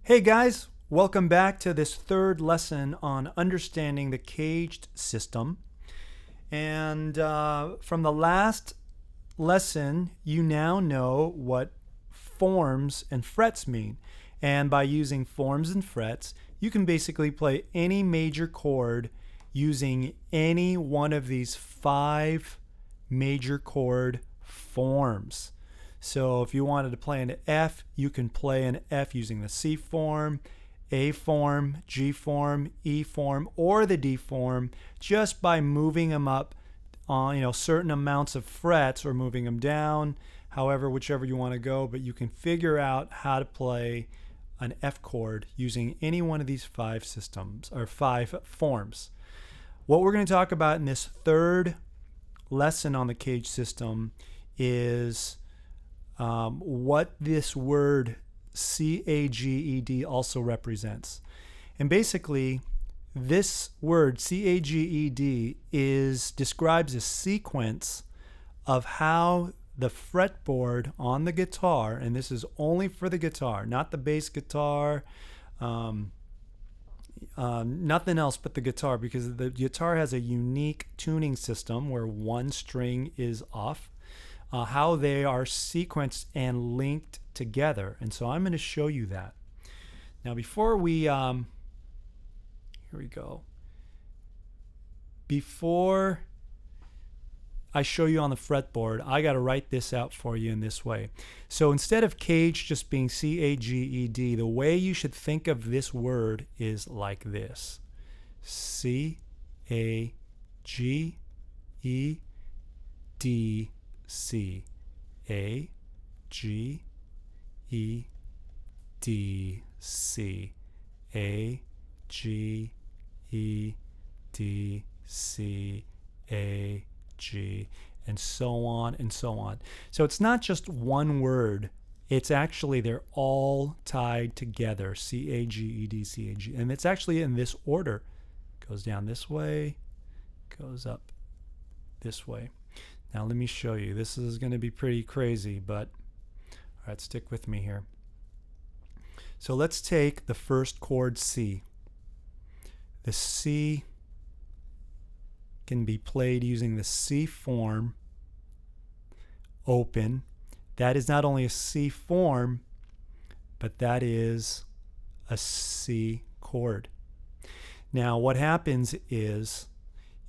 Hey guys, welcome back to this third lesson on understanding the caged system. And from the last lesson, you now know what forms and frets mean. And by using forms and frets, you can basically play any major chord using any one of these 5 major chord forms. So if you wanted to play an F, you can play an F using the C form, A form, G form, E form, or the D form, just by moving them up on certain amounts of frets or moving them down, however, whichever you want to go. But you can figure out how to play an F chord using any one of these 5 systems or 5 forms. What we're going to talk about in this third lesson on the CAGED system is what this word CAGED also represents. And basically, this word CAGED describes a sequence of how the fretboard on the guitar, and this is only for the guitar, not the bass guitar, nothing else but the guitar, because the guitar has a unique tuning system where one string is off. How they are sequenced and linked together. And so I'm going to show you that. Now before we, here we go. Before I show you on the fretboard, I got to write this out for you in this way. So instead of cage just being C-A-G-E-D, the way you should think of this word is like this. C-A-G-E-D C A G E D C A G E D C A G, and so on and so on. So it's not just one word, it's actually they're all tied together. C A G E D C A G, and it's actually in this order. Goes down this way, goes up this way. Now let me show you. This is going to be pretty crazy, but all right, stick with me here. So let's take the first chord C. The C can be played using the C form open. That is not only a C form, but that is a C chord. Now what happens is,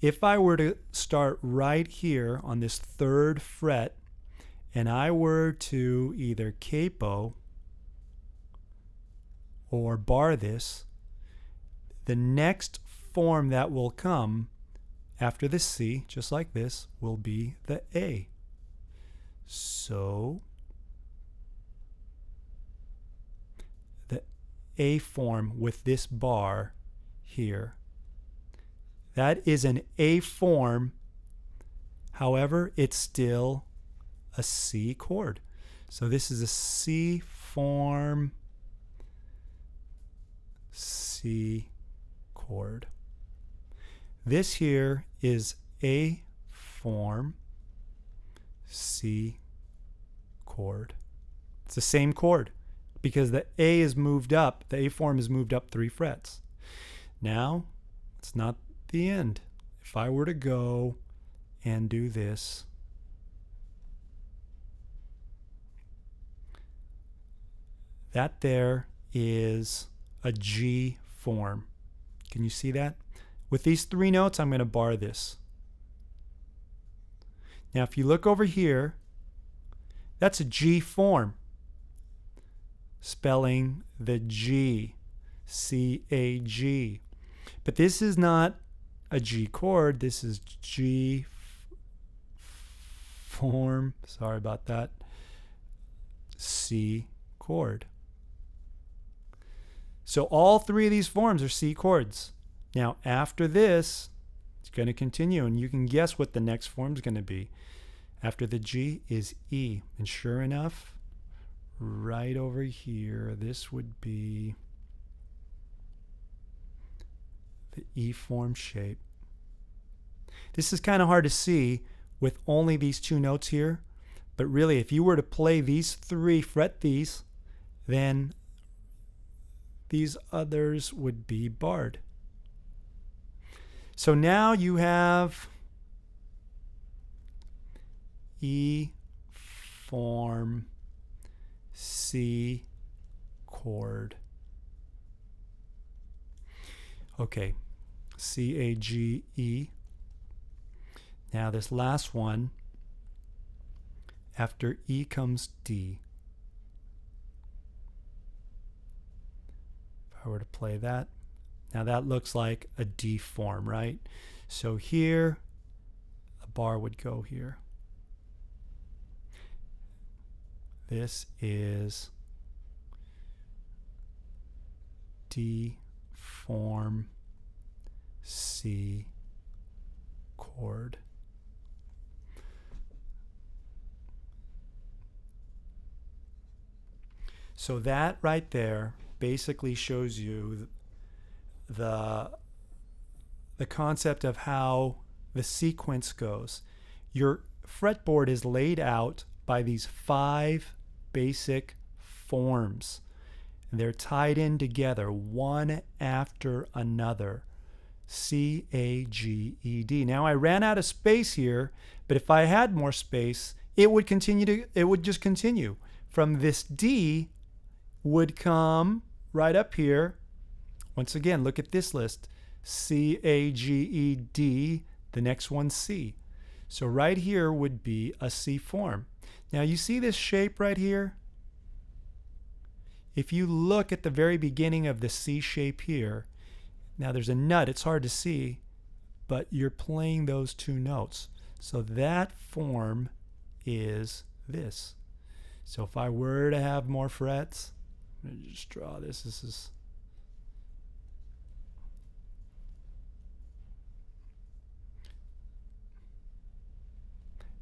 if I were to start right here on this 3rd fret and I were to either capo or bar this, the next form that will come after the C, just like this, will be the A. So the A form with this bar here, that is an A form. However, it's still a C chord. So this is a C form, C chord. This here is A form, C chord. It's the same chord because the A is moved up, the A form is moved up 3 frets. Now, it's not the end. If I were to go and do this, that there is a G form. Can you see that? With these 3 notes, I'm going to bar this. Now if you look over here, that's a G form, spelling the G, C-A-G. But this is not a G chord, this is G form, sorry about that, C chord. So all 3 of these forms are C chords. Now after this, it's going to continue, and you can guess what the next form is going to be. After the G is E, and sure enough, right over here, this would be the E form shape. This is kind of hard to see with only these 2 notes here, but really if you were to play these 3, fret these, then these others would be barred. So now you have E form C chord. Okay, CAGE. Now this last one, after E comes D. If I were to play that, now that looks like a D form, right? So here, a bar would go here. This is D form C chord. So that right there basically shows you the concept of how the sequence goes. Your fretboard is laid out by these 5 basic forms. They're tied in together, one after another. CAGED. Now I ran out of space here, but if I had more space, it would just continue. From this D would come right up here. Once again, look at this list. CAGED, the next one C. So right here would be a C form. Now you see this shape right here? If you look at the very beginning of the C shape here, now there's a nut, it's hard to see, but you're playing those 2 notes. So that form is this. So if I were to have more frets, let me just draw this. This is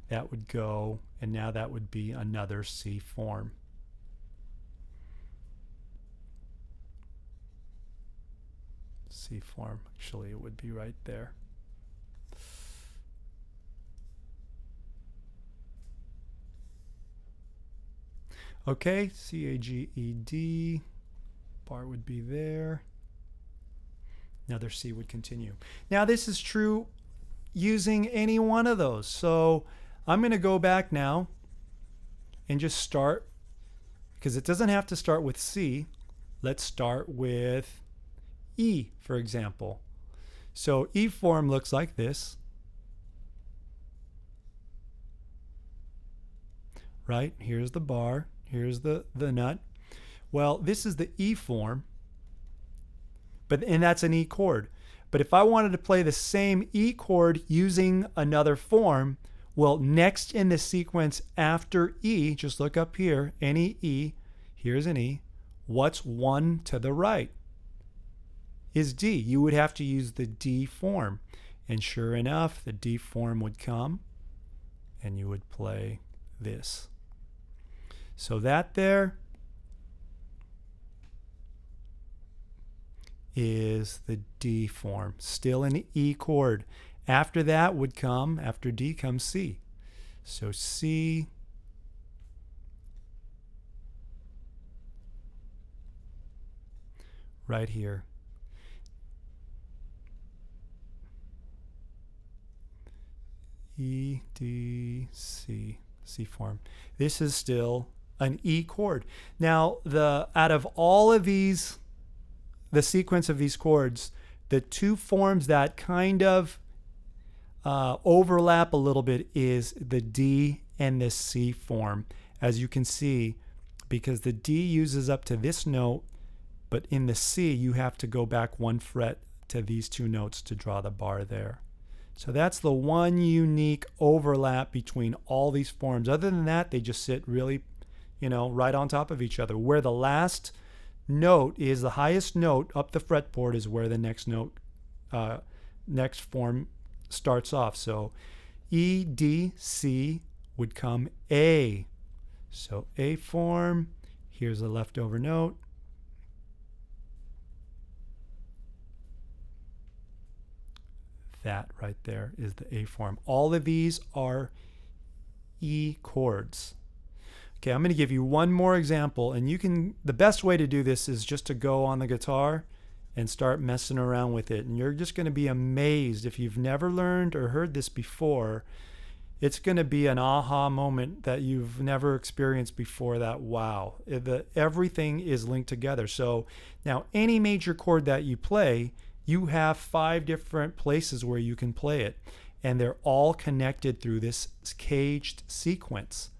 that would go, and now that would be another C form. C form, actually it would be right there. Okay, CAGED, bar would be there. Another C would continue. Now this is true using any one of those. So I'm going to go back now and just start, because it doesn't have to start with C. Let's start with E, for example. So E form looks like this. Right? Here's the bar. Here's the nut. Well, this is the E form, and that's an E chord. But if I wanted to play the same E chord using another form, well, next in the sequence after E, just look up here, any E, here's an E. What's one to the right? Is D. You would have to use the D form. And sure enough, the D form would come, and you would play this. So that there is the D form, still an E chord. After that would come, after D comes C. So C, right here. E, D, C, C form. This is still an E chord. Now, out of all of these, the sequence of these chords, the 2 forms that kind of overlap a little bit is the D and the C form, as you can see, because the D uses up to this note, but in the C you have to go back 1 fret to these 2 notes to draw the bar there. So that's the one unique overlap between all these forms. Other than that, they just sit really, right on top of each other. Where the last note is the highest note up the fretboard is where the next note, next form starts off. So E, D, C would come A. So A form, here's a leftover note. That right there is the A form. All of these are E chords. Okay, I'm going to give you one more example, and you can, the best way to do this is just to go on the guitar and start messing around with it. And you're just going to be amazed if you've never learned or heard this before. It's going to be an aha moment that you've never experienced before. That wow, everything is linked together. So now any major chord that you play, you have 5 different places where you can play it, and they're all connected through this caged sequence.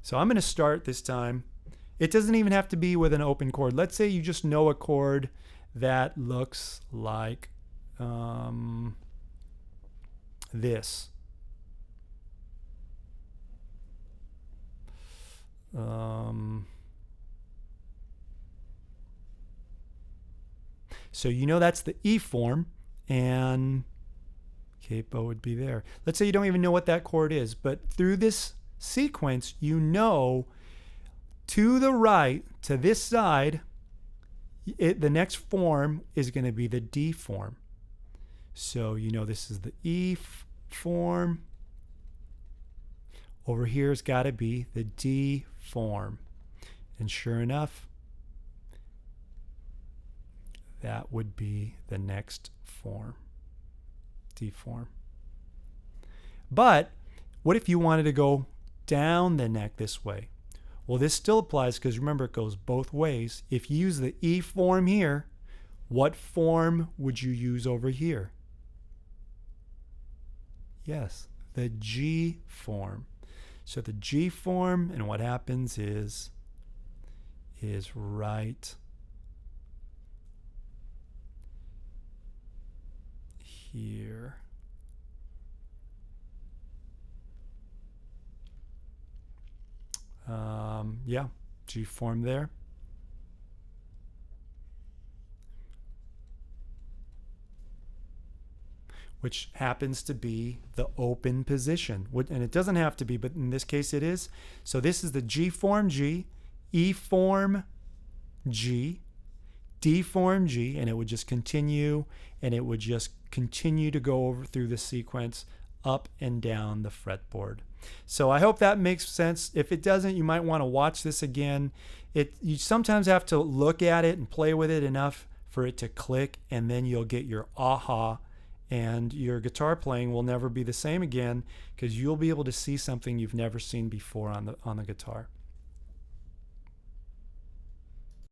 So I'm going to start this time. It doesn't even have to be with an open chord. Let's say you just know a chord that looks like this. So you know that's the E form, and capo would be there. Let's say you don't even know what that chord is, but through this sequence, you know to the right, to this side, the next form is going to be the D form. So you know this is the E form. Over here has got to be the D form. And sure enough, that would be the next form, D form. But what if you wanted to go down the neck this way? Well, this still applies because remember it goes both ways. If you use the E form here, what form would you use over here? Yes, the G form. So the G form, and what happens is right here. Yeah, G form there. Which happens to be the open position. And it doesn't have to be, but in this case it is. So this is the G form G, E form G, D form G, and it would just continue, and it would just continue to go over through the sequence up and down the fretboard. So I hope that makes sense. If it doesn't, you might want to watch this again. You sometimes have to look at it and play with it enough for it to click, and then you'll get your aha, and your guitar playing will never be the same again because you'll be able to see something you've never seen before on the guitar.